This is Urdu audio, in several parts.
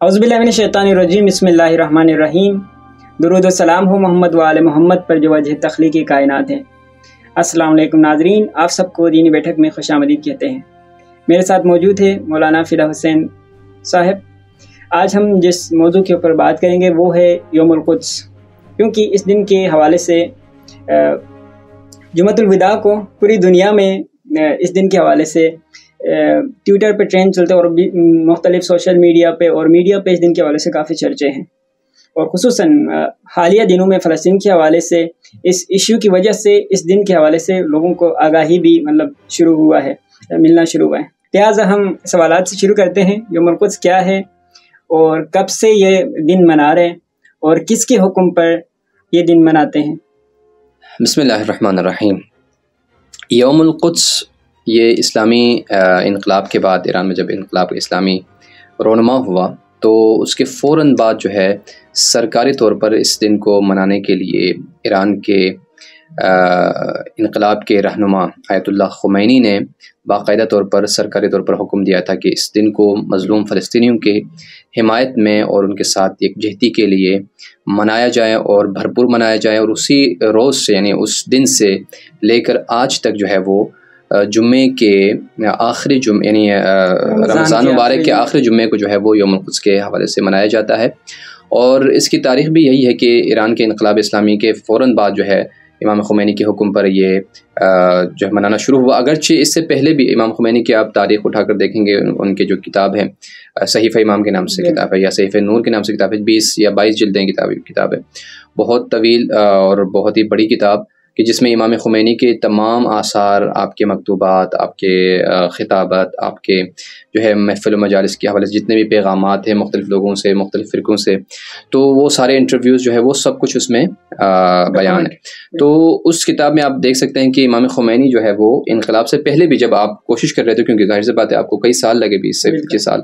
اعوذ باللہ من الشیطان الرجیم، بسم اللہ الرحمن الرحیم۔ درود و سلام ہو محمد و آل محمد پر جو وجہ تخلیق کائنات ہے۔ السلام علیکم ناظرین، آپ سب کو دینی بیٹھک میں خوش آمدید کہتے ہیں۔ میرے ساتھ موجود ہے مولانا فدا حسین صاحب۔ آج ہم جس موضوع کے اوپر بات کریں گے وہ ہے یوم القدس، کیونکہ اس دن کے حوالے سے جمعۃ الوداع کو پوری دنیا میں اس دن کے حوالے سے ٹویٹر پہ ٹرینڈ چلتے اور مختلف سوشل میڈیا پہ اور میڈیا پہ اس دن کے حوالے سے کافی چرچے ہیں، اور خصوصاً حالیہ دنوں میں فلسطین کے حوالے سے اس ایشو کی وجہ سے اس دن کے حوالے سے لوگوں کو آگاہی بھی ملنا شروع ہوا ہے۔ لہٰذا ہم سوالات سے شروع کرتے ہیں۔ یوم القدس کیا ہے اور کب سے یہ دن منا رہے ہیں اور کس کے حکم پر یہ دن مناتے ہیں؟ بسم اللہ الرحمن الرحیم۔ یوم القدس یہ اسلامی انقلاب کے بعد، ایران میں جب انقلاب اسلامی رونما ہوا تو اس کے فوراً بعد جو ہے سرکاری طور پر اس دن کو منانے کے لیے ایران کے انقلاب کے رہنما آیت اللہ خمینی نے باقاعدہ طور پر سرکاری طور پر حکم دیا تھا کہ اس دن کو مظلوم فلسطینیوں کے حمایت میں اور ان کے ساتھ یکجہتی کے لیے منایا جائے اور بھرپور منایا جائے، اور اسی روز سے یعنی اس دن سے لے کر آج تک جو ہے وہ جمعے کے آخری جمعے یعنی رمضان مبارک کے آخری جمعے کو جو ہے وہ یوم القدس کے حوالے سے منایا جاتا ہے۔ اور اس کی تاریخ بھی یہی ہے کہ ایران کے انقلاب اسلامی کے فوراً بعد جو ہے امام خمینی کے حکم پر یہ جو ہے منانا شروع ہوا، اگرچہ اس سے پہلے بھی امام خمینی کی آپ تاریخ اٹھا کر دیکھیں گے، ان کے جو کتاب ہے صحیفہ امام کے نام سے کتاب ہے یا صحیفہ نور کے نام سے کتاب ہے، 20 یا 22 جلدیں کتاب ہے، بہت طویل اور بہت ہی بڑی کتاب کہ جس میں امام خمینی کے تمام آثار، آپ کے مکتوبات، آپ کے خطابات، آپ کے جو ہے محفل و مجالس کے حوالے سے جتنے بھی پیغامات ہیں مختلف لوگوں سے، مختلف فرقوں سے، تو وہ سارے انٹرویوز جو ہے وہ سب کچھ اس میں بیان ہے۔ تو اس کتاب میں آپ دیکھ سکتے ہیں کہ امام خمینی جو ہے وہ انقلاب سے پہلے بھی جب آپ کوشش کر رہے تھے، کیونکہ ظاہر سی بات ہے آپ کو کئی سال لگے، 20 سے 25 سال،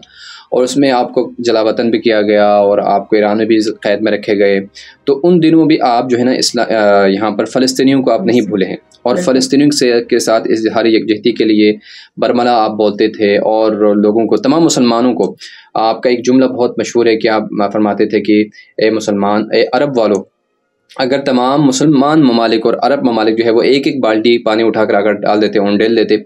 اور اس میں آپ کو جلا وطن بھی کیا گیا اور آپ کو ایران میں بھی قید میں رکھے گئے، تو ان دنوں بھی آپ جو ہے نا یہاں پر فلسطینیوں کو آپ نہیں بھولے ہیں، اور فلسطینیوں کے ساتھ اظہار یکجہتی کے لیے برملا آپ بولتے تھے، اور لوگوں کو، تمام مسلمانوں کو، آپ کا ایک جملہ بہت مشہور ہے کہ آپ فرماتے تھے کہ اے مسلمان، اے عرب والو، اگر تمام مسلمان ممالک اور عرب ممالک جو ہے وہ ایک ایک بالٹی پانی اٹھا کر اگر ڈال دیتے، ڈیل دیتے،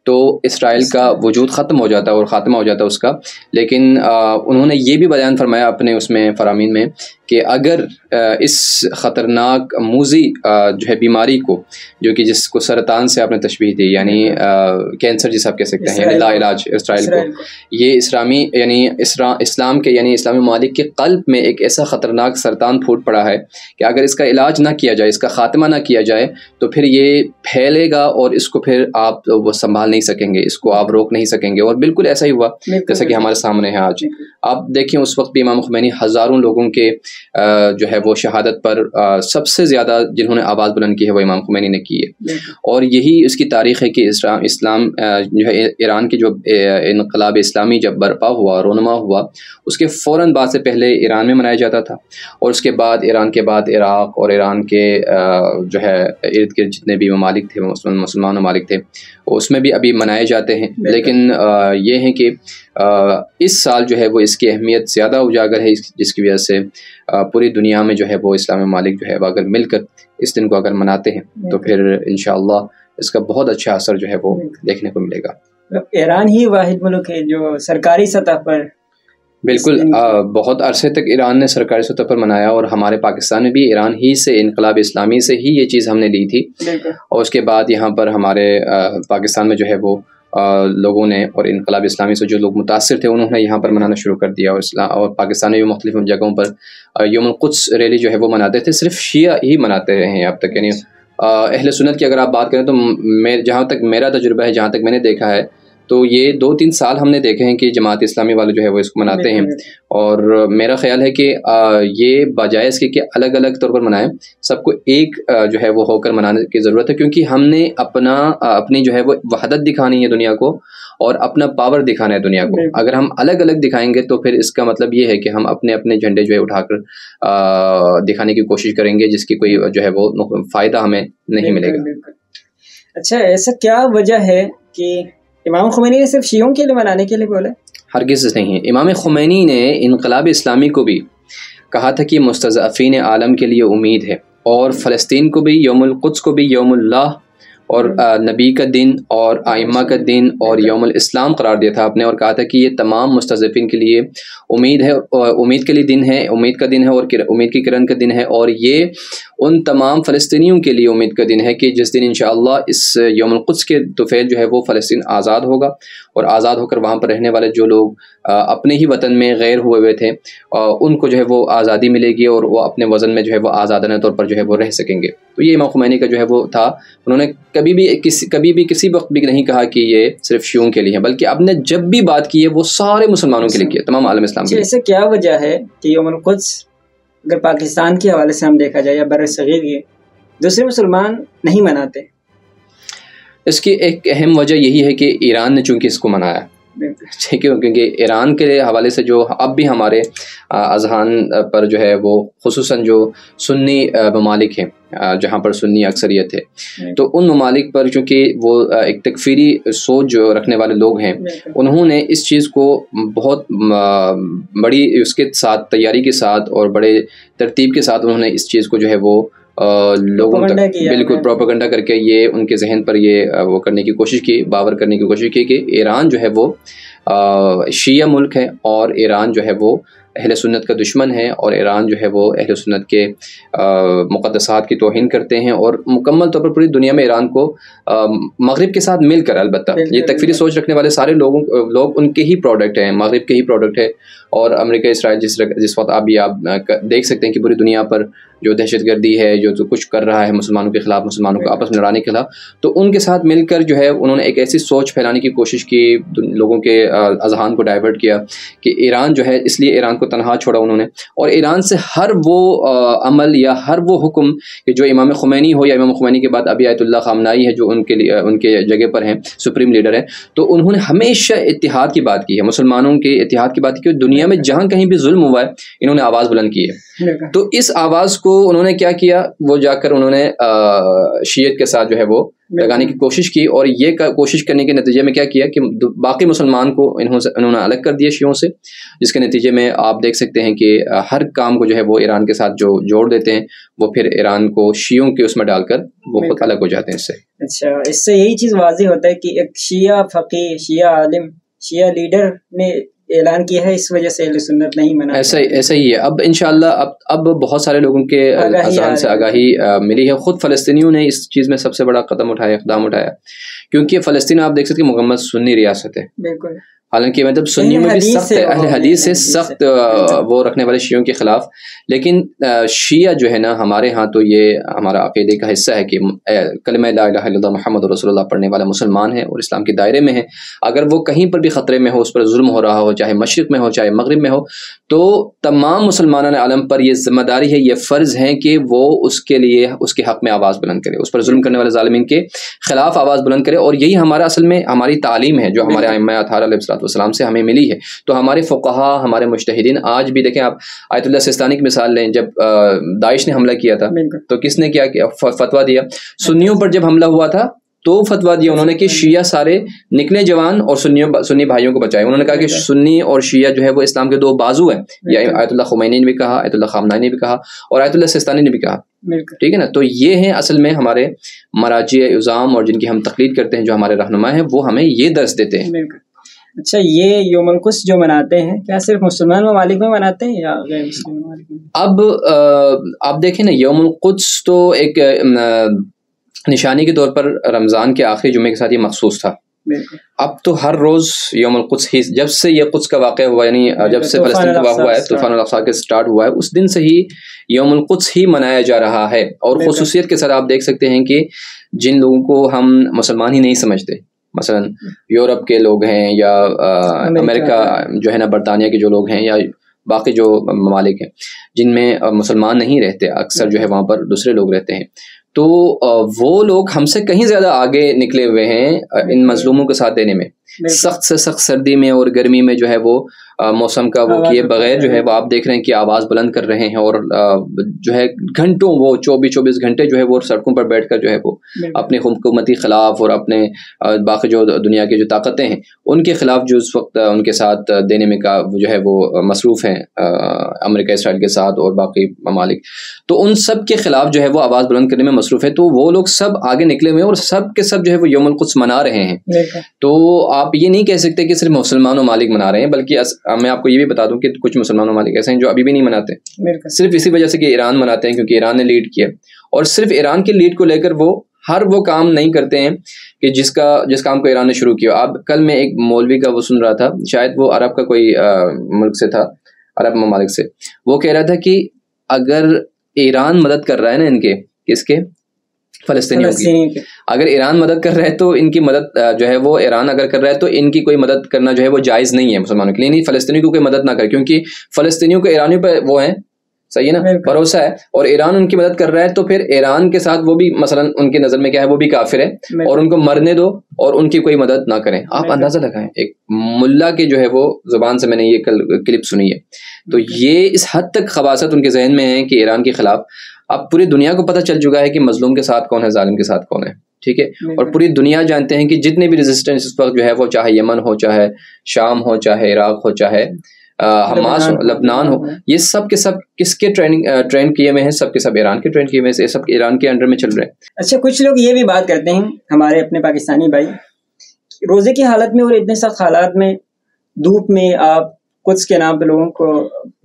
تو اسرائیل کا وجود ختم ہو جاتا اور خاتمہ ہو جاتا اس کا۔ لیکن انہوں نے یہ بھی بیان فرمایا اپنے اس میں فرامین میں کہ اگر اس خطرناک موذی جو ہے بیماری کو، جو کہ جس کو سرطان سے آپ نے تشبیہ دی، یعنی کینسر جسے آپ کہہ سکتے ہیں، یعنی لا علاج اسرائیل کو، یہ اسلام کے یعنی اسلامی ممالک کے قلب میں ایک ایسا خطرناک سرطان پھوٹ پڑا ہے کہ اگر اس کا علاج نہ کیا جائے، اس کا خاتمہ نہ کیا جائے، تو پھر یہ پھیلے گا اور اس کو پھر آپ وہ سنبھال نہیں سکیں گے، اس کو آپ روک نہیں سکیں گے۔ اور بالکل ایسا ہی ہوا جیسا کہ ہمارے سامنے ہے آج۔ آپ دیکھیں اس وقت بھی امام خمینی ہزاروں لوگوں کے جو ہے وہ شہادت پر سب سے زیادہ جنہوں نے آواز بلند کی ہے وہ امام خمینی نے کی ہے، اور یہی اس کی تاریخ ہے کہ اسلام جو ہے ایران کی جو انقلاب اسلامی جب برپا ہوا، رونما ہوا، اس کے فوراً بعد سے پہلے ایران میں منایا جاتا تھا، اور اس کے بعد ایران کے بعد عراق اور ایران کے جو ہے ارد گرد جتنے بھی ممالک تھے، مسلمان ممالک تھے، اس میں بھی ابھی منائے جاتے ہیں۔ لیکن یہ ہے کہ اس سال جو ہے وہ اس کی اہمیت زیادہ اجاگر ہے، جس کی وجہ سے پوری دنیا میں جو ہے وہ اسلامی ممالک جو ہے وہ اگر مل کر اس دن کو اگر مناتے ہیں تو پھر انشاءاللہ اس کا بہت اچھا اثر جو ہے وہ دیکھنے کو ملے گا۔ ایران ہی واحد ملک ہے جو سرکاری سطح پر، بالکل بہت عرصے تک ایران نے سرکاری سطح پر منایا، اور ہمارے پاکستان میں بھی ایران ہی سے، انقلاب اسلامی سے ہی یہ چیز ہم نے لی تھی، اور اس کے بعد یہاں پر ہمارے پاکستان میں جو ہے وہ لوگوں نے، اور انقلاب اسلامی سے جو لوگ متاثر تھے انہوں نے یہاں پر منانا شروع کر دیا، اور پاکستان میں بھی مختلف جگہوں پر یوم القدس ریلی جو ہے وہ مناتے تھے۔ صرف شیعہ ہی مناتے رہے ہیں اب تک، یعنی اہل سنت کی اگر آپ بات کریں تو جہاں تک میرا تجربہ ہے، جہاں تک میں نے دیکھا ہے، تو یہ 2-3 سال ہم نے دیکھے ہیں کہ جماعت اسلامی والے جو ہے وہ اس کو مناتے ہیں، اور میرا خیال ہے کہ یہ بجائے اس کے کہ الگ الگ طور پر منائیں، سب کو ایک جو ہے وہ ہو کر منانے کی ضرورت ہے، کیونکہ ہم نے اپنی جو ہے وہ وحدت دکھانی ہے دنیا کو، اور اپنا پاور دکھانا ہے دنیا کو۔ اگر ہم الگ الگ دکھائیں گے تو پھر اس کا مطلب یہ ہے کہ ہم اپنے اپنے جھنڈے جو ہے اٹھا کر دکھانے کی کوشش کریں گے، جس کی کوئی جو ہے وہ فائدہ ہمیں نہیں ملے گا۔ اچھا، ایسا کیا وجہ ہے کہ امام خمینی نے صرف شیعوں کے لیے منانے کے لیے بولا؟ ہرگز نہیں ہے۔ امام خمینی نے انقلاب اسلامی کو بھی کہا تھا کہ مستضعفین عالم کے لیے امید ہے، اور فلسطین کو بھی یوم القدس کو بھی یوم اللہ اور نبی کا دن اور ائمہ کا دن اور یوم الاسلام قرار دیا تھا آپ نے، اور کہا تھا کہ یہ تمام مستضعفین کے لیے امید ہے، امید کے لیے دن ہے، امید کا دن ہے اور امید کی کرن کا دن ہے، اور یہ ان تمام فلسطینیوں کے لیے امید کا دن ہے کہ جس دن انشاءاللہ اس یوم القدس کے طفیل جو ہے وہ فلسطین آزاد ہوگا، اور آزاد ہو کر وہاں پر رہنے والے جو لوگ اپنے ہی وطن میں غیر ہوئے تھے ان کو جو ہے وہ آزادی ملے گی، اور وہ اپنے وطن میں جو ہے وہ آزادانہ طور پر جو ہے وہ رہ سکیں گے۔ تو یہ امام خمینی کا جو ہے وہ تھا، انہوں نے کبھی بھی کسی وقت بھی نہیں کہا کہ یہ صرف شیعوں کے لیے ہے، بلکہ اب نے جب بھی بات کی ہے وہ سارے مسلمانوں کے لیے کی ہے، تمام عالم اسلام کے لیے۔ ایسے کیا وجہ ہے کہ یوم القدس اگر پاکستان کے حوالے سے ہم دیکھا جائے یا بر صغیر کے دوسرے مسلمان نہیں مناتے؟ اس کی ایک اہم وجہ یہی ہے کہ ایران نے چونکہ اس کو منایا، ٹھیک ہے، کیونکہ ایران کے حوالے سے جو اب بھی ہمارے اذہان پر جو ہے وہ خصوصاً جو سنی ممالک ہیں جہاں پر سنی اکثریت ہے، تو ان ممالک پر چونکہ وہ ایک تکفیری سوچ جو رکھنے والے لوگ ہیں، انہوں نے اس چیز کو بہت بڑی اس کے ساتھ تیاری کے ساتھ اور بڑے ترتیب کے ساتھ انہوں نے اس چیز کو جو ہے وہ لوگوں تک بالکل پروپیگنڈا کر کے یہ ان کے ذہن پر یہ وہ کرنے کی کوشش کی، باور کرنے کی کوشش کی کہ ایران جو ہے وہ شیعہ ملک ہے، اور ایران جو ہے وہ اہل سنت کا دشمن ہے، اور ایران جو ہے وہ اہل سنت کے مقدسات کی توہین کرتے ہیں، اور مکمل طور پر پوری دنیا میں ایران کو مغرب کے ساتھ مل کر، البتہ یہ تکفیری سوچ رکھنے والے سارے لوگ ان کے ہی پروڈکٹ ہیں، مغرب کے ہی پروڈکٹ ہے، اور امریکہ اسرائیل جس وقت آپ دیکھ سکتے ہیں کہ پوری دنیا پر جو دہشت گردی ہے، جو کچھ کر رہا ہے مسلمانوں کے خلاف، مسلمانوں کو آپس میں لڑانے کے خلاف، تو ان کے ساتھ مل کر جو ہے انہوں نے ایک ایسی سوچ پھیلانے کی کوشش کی، لوگوں کے اذہان کو ڈائیورٹ کیا کہ ایران جو ہے، اس لیے ایران کو تنہا چھوڑا انہوں نے، اور ایران سے ہر وہ عمل یا ہر وہ حکم کہ جو امام خمینی ہو یا امام خمینی کے بعد ابھی آیت اللہ خامنائی ہے جو ان کے جگہ پر ہیں، سپریم لیڈر ہیں، تو انہوں نے ہمیشہ اتحاد کی بات کی ہے، مسلمانوں کے اتحاد کی بات کی، دنیا میں جہاں کہیں بھی ظلم ہوا ہے انہوں نے آواز بلند کی ہے۔ تو اس آواز کو انہوں نے کیا کیا، وہ جا کر انہوں نے شیعت کے ساتھ جو ہے وہ لگانے کی کوشش کی، اور یہ کوشش کرنے کے نتیجے میں کیا کیا کہ باقی مسلمان کو انہوں نے الگ کر دیا شیعوں سے، جس کے نتیجے میں آپ دیکھ سکتے ہیں کہ ہر کام کو جو ہے وہ ایران کے ساتھ جو جوڑ دیتے ہیں، وہ پھر ایران کو شیعوں کے اس میں ڈال کر وہ خود الگ ہو جاتے ہیں اس سے۔ اچھا، اس سے یہی چیز واضح ہوتا ہے کہ ایک شیعہ فقیہ، شیعہ عالم، شیعہ لیڈر نے اعلان کیا ہے، اس وجہ سے اہل سنت نہیں منا۔ ایسا ہی ہے۔ اب انشاءاللہ اب بہت سارے لوگوں کے اذہان سے آگاہی ملی ہے، خود فلسطینیوں نے اس چیز میں سب سے بڑا اقدام اٹھایا، کیونکہ فلسطین آپ دیکھ سکتے ہیں مکمل سنی ریاست ہے، بالکل، حالانکہ مطلب سنیوں میں بھی سخت اہل حدیث سے سخت وہ رکھنے والے شیعوں کے خلاف، لیکن شیعہ جو ہے نا ہمارے ہاں تو یہ ہمارا عقیدے کا حصہ ہے کہ کلمہ لا الہ الا اللہ محمد رسول اللہ پڑھنے والا مسلمان ہے اور اسلام کے دائرے میں ہے، اگر وہ کہیں پر بھی خطرے میں ہو، اس پر ظلم ہو رہا ہو، چاہے مشرق میں ہو چاہے مغرب میں ہو، تو تمام مسلمانان عالم پر یہ ذمہ داری ہے، یہ فرض ہے کہ وہ اس کے لیے اس کے حق میں آواز بلند کرے، اس پر ظلم کرنے والے ظالمین کے خلاف آواز بلند کرے، اور یہی ہمارا اصل میں ہماری تعلیم ہے جو ہمارے ائمہ اطہار علیہ السلام سے ہمیں ملی ہے۔ تو ہمارے فقہا، ہمارے مجتہدین آج بھی دیکھیں، آپ آیت اللہ سستانی کی مثال لیں، جب داعش نے حملہ کیا تھا تو کس نے کیا فتویٰ دیا؟ سنیوں پر جب حملہ ہوا تھا تو فتویٰ دیا انہوں نے کہ شیعہ سارے نکلے جوان اور سنی بھائیوں کو بچائے، انہوں نے کہا کہ سنی اور شیعہ جو ہے وہ اسلام کے دو بازو ہیں، یہ آیت اللہ خمینی نے بھی کہا، آیت اللہ خامنائی نے بھی کہا، اور آیت اللہ سستانی نے بھی کہا، ٹھیک ہے نا۔ تو یہ ہیں اصل میں ہمارے مراجع عظام اور جن کی ہم تقلید کرتے ہیں، جو ہمارے رہنما ہیں، وہ ہمیں یہ درس دیتے ہیں۔ اچھا، یہ یوم القدس جو مناتے ہیں کیا صرف مسلمان ممالک میں مناتے ہیں یا غیر مسلم ممالک میں؟ اب آپ دیکھیں نا، یوم القدس تو ایک نشانی کے طور پر رمضان کے آخری جمعے کے ساتھ یہ مخصوص تھا، اب تو ہر روز یوم القدس ہی، جب سے یہ قدس کا واقعہ ہوا، یعنی جب سے فلسطین کا واقعہ ہوا ہے، طوفان الاقصی کے سٹارٹ ہوا ہے، اس دن سے ہی یوم القدس ہی منایا جا رہا ہے۔ اور خصوصیت کے ساتھ آپ دیکھ سکتے ہیں کہ جن لوگوں کو ہم مسلمان ہی نہیں سمجھتے، مثلا یورپ کے لوگ ہیں یا امریکہ جو ہے نا، برطانیہ کے جو لوگ ہیں، یا باقی جو ممالک ہیں جن میں مسلمان نہیں رہتے، اکثر جو ہے وہاں پر دوسرے لوگ رہتے ہیں، تو وہ لوگ ہم سے کہیں زیادہ آگے نکلے ہوئے ہیں ان مظلوموں کے ساتھ دینے میں۔ سخت سے سخت سردی میں اور گرمی میں جو ہے وہ موسم کا وہ کیے بغیر جو ہے وہ آپ دیکھ رہے ہیں کہ آواز بلند کر رہے ہیں، اور جو ہے گھنٹوں وہ 24 گھنٹے جو ہے وہ سڑکوں پر بیٹھ کر جو ہے وہ اپنے حکومتی خلاف اور اپنے باقی جو دنیا کی جو طاقتیں ہیں ان کے خلاف جو اس وقت ان کے ساتھ دینے میں کا جو ہے وہ مصروف ہیں، امریکہ اسرائیل کے ساتھ اور باقی ممالک، تو ان سب کے خلاف جو ہے وہ آواز بلند کرنے میں مصروف ہے. تو وہ لوگ سب آگے نکلے ہوئے ہیں اور سب کے سب جو ہے وہ یوم القدس منا رہے ہیں. تو آپ یہ نہیں کہہ سکتے کہ صرف مسلمان ممالک منا رہے ہیں، بلکہ میں آپ کو یہ بھی بتا دوں کہ کچھ مسلمان ممالک ایسے ہیں جو ابھی بھی نہیں مناتے، صرف اسی وجہ سے کہ ایران مناتے ہیں، کیونکہ ایران نے لیڈ کیا، اور صرف ایران کے لیڈ کو لے کر وہ ہر وہ کام نہیں کرتے ہیں کہ جس کام کو ایران نے شروع کیا. اب کل میں ایک مولوی کا وہ سن رہا تھا، شاید وہ عرب کا کوئی ملک سے تھا، عرب ممالک سے، وہ کہہ رہا تھا کہ اگر ایران مدد کر رہا ہے نا ان کے کس کے فلسطینیوں کی، اگر ایران مدد کر رہا ہے تو ان کی مدد جو ہے وہ ایران اگر کر رہا ہے تو ان کی کوئی مدد کرنا جو ہے وہ جائز نہیں ہے مسلمانوں کے لیے، نہیں فلسطینیوں کو کوئی مدد نہ کرے، کیونکہ فلسطینیوں کو ایرانیوں پہ وہ ہیں صحیح ہے نا بھروسہ ہے، اور ایران ان کی مدد کر رہا ہے تو پھر ایران کے ساتھ وہ بھی مثلا ان کی نظر میں کیا ہے وہ بھی کافر ہے، اور ان کو مرنے دو اور ان کی کوئی مدد نہ کریں. آپ اندازہ لگائیں، ایک ملا کے جو ہے وہ زبان سے میں نے یہ کل کلپ سنی ہے. تو یہ اس حد تک خباثت ان کے ذہن میں ہے کہ ایران کے خلاف اب پوری دنیا کو پتہ چل چکا ہے کہ مظلوم کے ساتھ کون ہے، ظالم کے ساتھ کون ہے، ٹھیک ہے، اور پوری دنیا جانتے ہیں کہ جتنے بھی ریزسٹنس اس وقت جو ہے وہ چاہے یمن ہو، چاہے شام ہو، چاہے عراق ہو، چاہے حماس ہو، لبنان ہو، یہ سب کے سب کس کے ٹرینڈ کیے ہوئے ہیں؟ سب کے سب ایران کے ٹرینڈ کیے ہوئے ہیں، سب ایران کے انڈر میں چل رہے ہیں. اچھا، کچھ لوگ یہ بھی بات کرتے ہیں ہمارے اپنے پاکستانی بھائی، روزے کی حالت میں اور اتنے سخت حالات میں دھوپ میں آپ قدس کے نام پہ لوگوں کو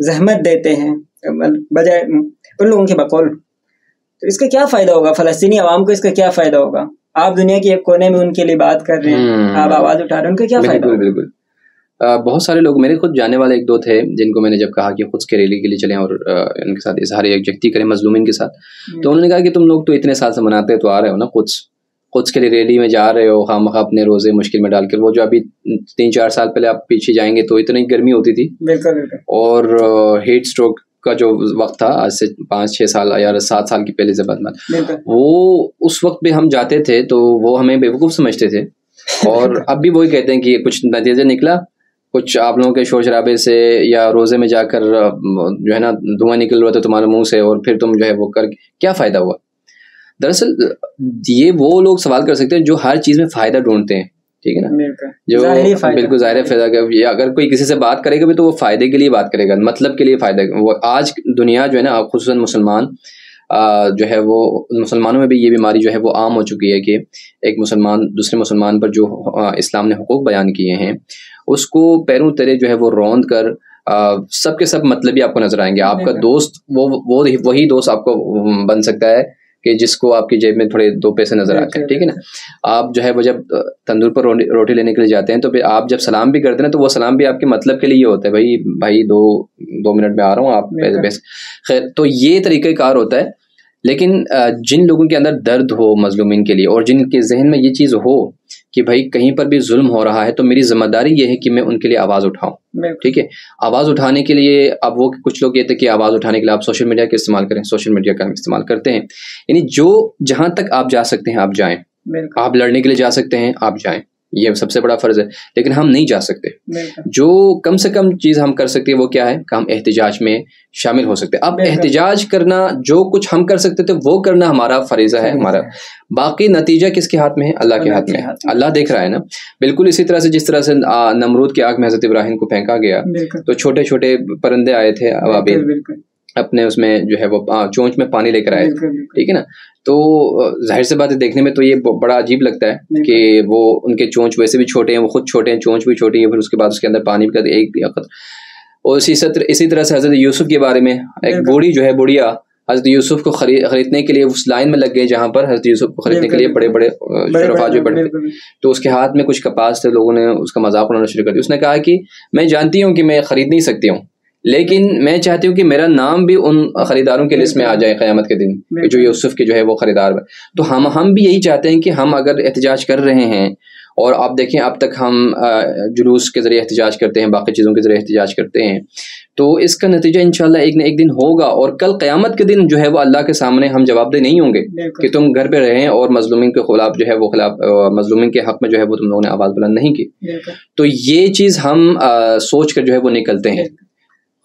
زحمت دیتے ہیں بجائے ان لوگوں کے بقول، تو اس کا کیا فائدہ ہوگا؟ فلسطینی عوام کو اس کا کیا فائدہ ہوگا؟ آپ دنیا کے ایک کونے میں ان کے لیے بات کر رہے ہیں، آپ آواز اٹھا رہے ہیں، ان کا کیا فائدہ ہوگا؟ بالکل بہت سارے لوگ، میرے خود جانے والے ایک دو تھے جن کو میں نے جب کہا کہ خود کے ریلی کے لیے چلیں اور ان کے ساتھ اظہار یکجہتی کریں مظلومین کے ساتھ، تو انہوں نے کہا کہ تم لوگ تو اتنے سال سے مناتے تو آ رہے ہو نا، قدس کے لیے ریلی میں جا رہے ہو، خواہ اپنے روزے مشکل میں ڈال کر. وہ جو ابھی 3-4 سال پہلے آپ پیچھے جائیں گے تو اتنی گرمی ہوتی تھی، اور ہیٹ اسٹروک کا جو وقت تھا آج سے 5-6 سال یا 7 سال کی پہلے سے بعد میں، وہ اس وقت بھی ہم جاتے تھے تو وہ ہمیں بیوقوف سمجھتے تھے، اور اب بھی وہی کہتے ہیں کہ کچھ نتیجہ نکلا، کچھ آپ لوگوں کے شور شرابے سے یا روزے میں جا کر جو ہے نا دھواں نکل رہا تھا تمہارے منہ سے، اور پھر تم جو ہے وہ کر کیا فائدہ ہوا؟ دراصل یہ وہ لوگ سوال کر سکتے ہیں جو ہر چیز میں فائدہ ڈھونڈتے ہیں، ٹھیک ہے نا، جو بالکل ظاہر فائدہ. اگر کوئی کسی سے بات کرے گا بھی تو وہ فائدے کے لیے بات کرے گا، مطلب کے لیے فائدہ. وہ آج دنیا جو ہے نا خصوصاً مسلمان جو ہے وہ مسلمانوں میں بھی یہ بیماری جو ہے وہ عام ہو چکی ہے کہ ایک مسلمان دوسرے مسلمان پر جو اسلام نے حقوق بیان کیے ہیں اس کو پیروں تلے جو ہے وہ روند کر سب کے سب مطلبی آپ کو نظر آئیں گے. آپ کا دوست وہی دوست آپ کو بن سکتا ہے کہ جس کو آپ کی جیب میں تھوڑے 2 پیسے نظر آتے ہیں، ٹھیک ہے نا. آپ جو ہے وہ جب تندور پر روٹی لینے کے لیے جاتے ہیں تو پھر آپ جب سلام بھی کرتے ہیں تو وہ سلام بھی آپ کے مطلب کے لیے ہوتا ہے، بھائی 2 منٹ میں آ رہا ہوں، آپ پیسے خیر. تو یہ طریقہ کار ہوتا ہے. لیکن جن لوگوں کے اندر درد ہو مظلومین کے لیے، اور جن کے ذہن میں یہ چیز ہو کہ بھائی کہیں پر بھی ظلم ہو رہا ہے تو میری ذمہ داری یہ ہے کہ میں ان کے لیے آواز اٹھاؤں، ٹھیک ہے. آواز اٹھانے کے لیے اب وہ کچھ لوگ کہتے ہیں کہ آواز اٹھانے کے لیے آپ سوشل میڈیا کا استعمال کریں، سوشل میڈیا کا استعمال کرتے ہیں. یعنی جو جہاں تک آپ جا سکتے ہیں آپ جائیں، آپ لڑنے کے لیے جا سکتے ہیں آپ جائیں، یہ سب سے بڑا فرض ہے. لیکن ہم نہیں جا سکتے. جو کم سے کم چیز ہم کر سکتے ہیں وہ کیا ہے کہ ہم احتجاج میں شامل ہو سکتے ہیں. اب احتجاج کرنا، جو کچھ ہم کر سکتے تھے وہ کرنا ہمارا فریضہ ہے ہمارا. باقی نتیجہ کس کے ہاتھ میں ہے؟ اللہ کے ہاتھ میں ہے. اللہ دیکھ رہا ہے نا. بالکل اسی طرح سے جس طرح سے نمرود کی آگ میں حضرت ابراہیم کو پھینکا گیا تو چھوٹے چھوٹے پرندے آئے تھے ابابیل، اپنے اس میں جو ہے وہ چونچ میں پانی لے کر آئے تھے، ٹھیک ہے نا. تو ظاہر سے بات ہے دیکھنے میں تو یہ بڑا عجیب لگتا ہے کہ وہ ان کے چونچ ویسے بھی چھوٹے ہیں، وہ خود چھوٹے ہیں، چونچ بھی چھوٹی ہے، پھر اس کے بعد اس کے اندر پانی بھی ایک. اور اسی طرح سے حضرت یوسف کے بارے میں ایک بوڑھی جو ہے بڑھیا حضرت یوسف کو خریدنے کے لیے اس لائن میں لگ گئے جہاں پر حضرت یوسف کو خریدنے کے لیے بڑے بڑے شرفا جو بڑھتے، تو اس کے ہاتھ میں کچھ کپاس تھے، لوگوں نے اس کا مذاق اڑانا شروع کر دیا. اس نے کہا کہ میں جانتی ہوں کہ میں خرید نہیں سکتی ہوں، لیکن میں چاہتی ہوں کہ میرا نام بھی ان خریداروں کے لسٹ میں آ جائے قیامت کے دن جو یوسف کے جو ہے وہ خریدار. تو ہم بھی یہی چاہتے ہیں کہ ہم اگر احتجاج کر رہے ہیں اور آپ دیکھیں اب تک ہم جلوس کے ذریعے احتجاج کرتے ہیں، باقی چیزوں کے ذریعے احتجاج کرتے ہیں، تو اس کا نتیجہ انشاءاللہ ایک نہ ایک دن ہوگا، اور کل قیامت کے دن جو ہے وہ اللہ کے سامنے ہم جواب دہ نہیں ہوں گے کہ تم گھر پہ رہیں اور مظلومین کے خلاف جو ہے وہ مظلومین کے حق میں جو ہے وہ تم لوگوں نے آواز بلند نہیں کی۔ تو یہ چیز ہم سوچ کر جو ہے وہ نکلتے ہیں۔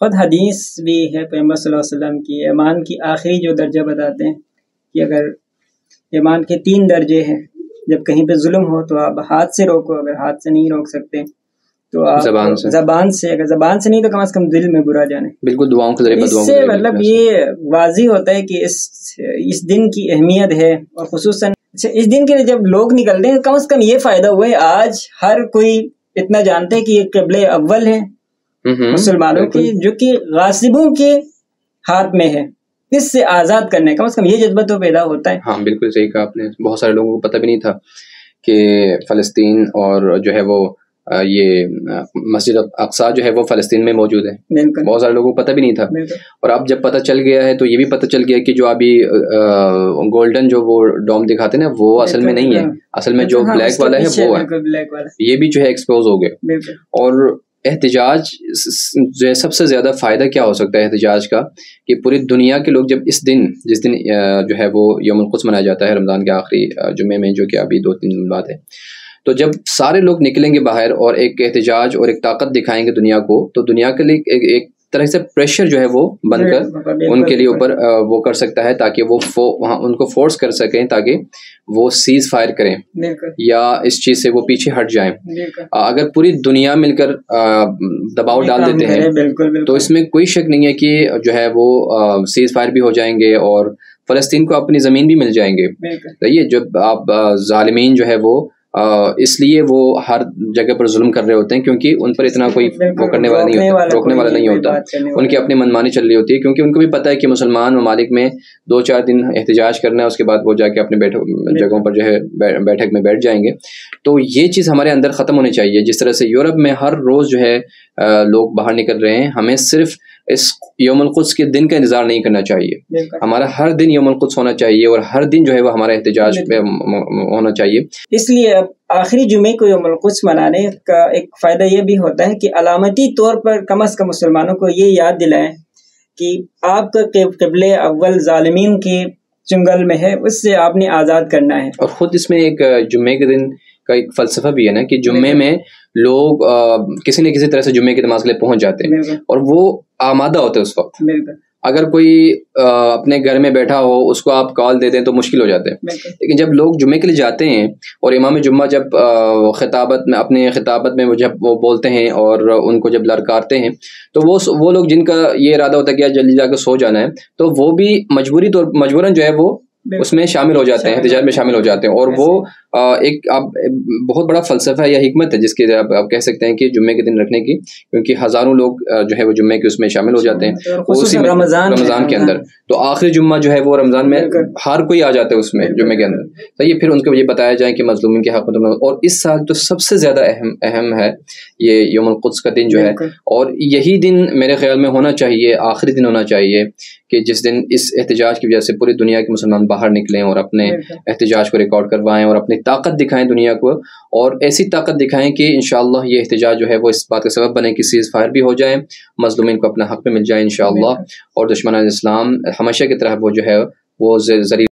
خود حدیث بھی ہے پیغمبر صلی اللہ علیہ وسلم کی، ایمان کی آخری جو درجہ بتاتے ہیں کہ اگر ایمان کے 3 درجے ہیں، جب کہیں پہ ظلم ہو تو آپ ہاتھ سے روکو، اگر ہاتھ سے نہیں روک سکتے تو آپ زبان سے، اگر زبان سے نہیں تو کم از کم دل میں برا جانے، بالکل دعاؤں کے ذریعے۔ اس سے مطلب یہ واضح ہوتا ہے کہ اس دن کی اہمیت ہے، اور خصوصاً اس دن کے لیے جب لوگ نکلتے ہیں کم از کم یہ فائدہ ہوا ہے آج ہر کوئی اتنا جانتے ہیں کہ یہ قبلہ اول ہے مسلمانوں کی، جو کہ غاصبوں کے ہاتھ میں ہے، اس سے آزاد کرنے، کم از کم یہ جذبہ تو پیدا ہوتا ہے۔ ہاں بالکل صحیح کہا آپ نے۔ بہت سارے لوگوں کو پتہ بھی نہیں تھا کہ فلسطین اور جو ہے وہ یہ مسجد اقصیٰ جو ہے وہ فلسطین میں موجود ہے، بہت سارے لوگوں کو پتہ بھی نہیں تھا، اور اب جب پتہ چل گیا ہے تو یہ بھی پتہ چل گیا کہ جو ابھی گولڈن جو وہ ڈوم دکھاتے ہیں نا وہ اصل میں نہیں ہے، اصل میں جو بلیک والا ہے وہ ہے، یہ بھی جو ہے ایکسپوز ہو گیا۔ اور احتجاج جو ہے سب سے زیادہ فائدہ کیا ہو سکتا ہے احتجاج کا، کہ پوری دنیا کے لوگ جب جس دن جو ہے وہ یوم القدس منایا جاتا ہے رمضان کے آخری جمعے میں، جو کہ ابھی 2-3 دن بعد ہے، تو جب سارے لوگ نکلیں گے باہر اور ایک احتجاج اور ایک طاقت دکھائیں گے دنیا کو، تو دنیا کے لیے ایک طرح سے پریشر جو ہے وہ بن کر ان کے لیے اوپر وہ کر سکتا ہے، تاکہ وہ وہاں ان کو فورس کر سکیں تاکہ وہ سیز فائر کریں یا اس چیز سے وہ پیچھے ہٹ جائیں۔ اگر پوری دنیا مل کر دباؤ ڈال دیتے ہیں تو اس میں کوئی شک نہیں ہے کہ جو ہے وہ سیز فائر بھی ہو جائیں گے اور فلسطین کو اپنی زمین بھی مل جائیں گے۔ یہ جب آپ ظالمین جو ہے وہ اس لیے وہ ہر جگہ پر ظلم کر رہے ہوتے ہیں کیونکہ ان پر اتنا کوئی وہ کرنے والا نہیں ہوتا، روکنے والا نہیں ہوتا، ان کی اپنی منمانی چل رہی ہوتی ہے، کیونکہ ان کو بھی پتہ ہے کہ مسلمان ممالک میں 2-4 دن احتجاج کرنا ہے، اس کے بعد وہ جا کے اپنے جگہوں پر جو ہے بیٹھک میں بیٹھ جائیں گے۔ تو یہ چیز ہمارے اندر ختم ہونی چاہیے۔ جس طرح سے یورپ میں ہر روز جو ہے لوگ باہر نکل رہے ہیں، ہمیں صرف اس یوم القدس کے دن کا انتظار نہیں کرنا چاہیے، ہمارا ہر دن یوم القدس ہونا چاہیے اور ہر دن جو ہے وہ ہمارا احتجاج پہ ہونا چاہیے۔ اس لیے اب آخری جمعے کو یوم القدس منانے کا ایک فائدہ یہ بھی ہوتا ہے کہ علامتی طور پر کم از کم مسلمانوں کو یہ یاد دلائیں کہ آپ کا قبلہ اول ظالمین کے چنگل میں ہے، اس سے آپ نے آزاد کرنا ہے۔ اور خود اس میں ایک جمعے کے دن کا ایک فلسفہ بھی ہے نا کہ جمعے میں لوگ کسی نہ کسی طرح سے جمعے کی نماز کے لیے پہنچ جاتے ہیں اور وہ آمادہ ہوتے ہیں اس وقت۔ اگر کوئی اپنے گھر میں بیٹھا ہو اس کو آپ کال دے دیں تو مشکل ہو جاتے ہیں، لیکن جب لوگ جمعے کے لیے جاتے ہیں اور امام جمعہ جب خطابت میں اپنے خطابت میں جب وہ بولتے ہیں اور ان کو جب للکارتے ہیں تو وہ لوگ جن کا یہ ارادہ ہوتا ہے کہ جلدی جا کے سو جانا ہے تو وہ بھی مجبوراً جو ہے وہ اس میں شامل ہو جاتے ہیں، احتجاج میں شامل ہو جاتے ہیں، اور وہ ایک بہت بڑا فلسفہ یا حکمت ہے جس کے آپ کہہ سکتے ہیں کہ جمعے کے دن رکھنے کی، کیونکہ ہزاروں لوگ جو ہے وہ جمعے کے اس میں شامل ہو جاتے ہیں اسی میں رمضان کے اندر۔ تو آخری جمعہ جو ہے وہ رمضان میں ہر کوئی آ جاتا ہے اس میں جمعے کے اندر، تو یہ پھر ان کو یہ بتایا جائے کہ مظلومین کے حق میں، اور اس سال تو سب سے زیادہ اہم ہے یہ یوم القدس کا دن جو ہے، اور یہی دن میرے خیال میں ہونا چاہیے، آخری دن ہونا چاہیے کہ جس دن اس احتجاج کی وجہ سے پوری دنیا کے مسلمان باہر نکلیں اور اپنے احتجاج کو ریکارڈ کروائیں اور اپنی طاقت دکھائیں دنیا کو، اور ایسی طاقت دکھائیں کہ انشاءاللہ یہ احتجاج جو ہے وہ اس بات کا سبب بنے کہ سیز فائر بھی ہو جائے، مظلومین کو اپنا حق میں مل جائے انشاءاللہ، اور دشمنان اسلام ہمیشہ کی طرح وہ جو ہے وہ ذریعہ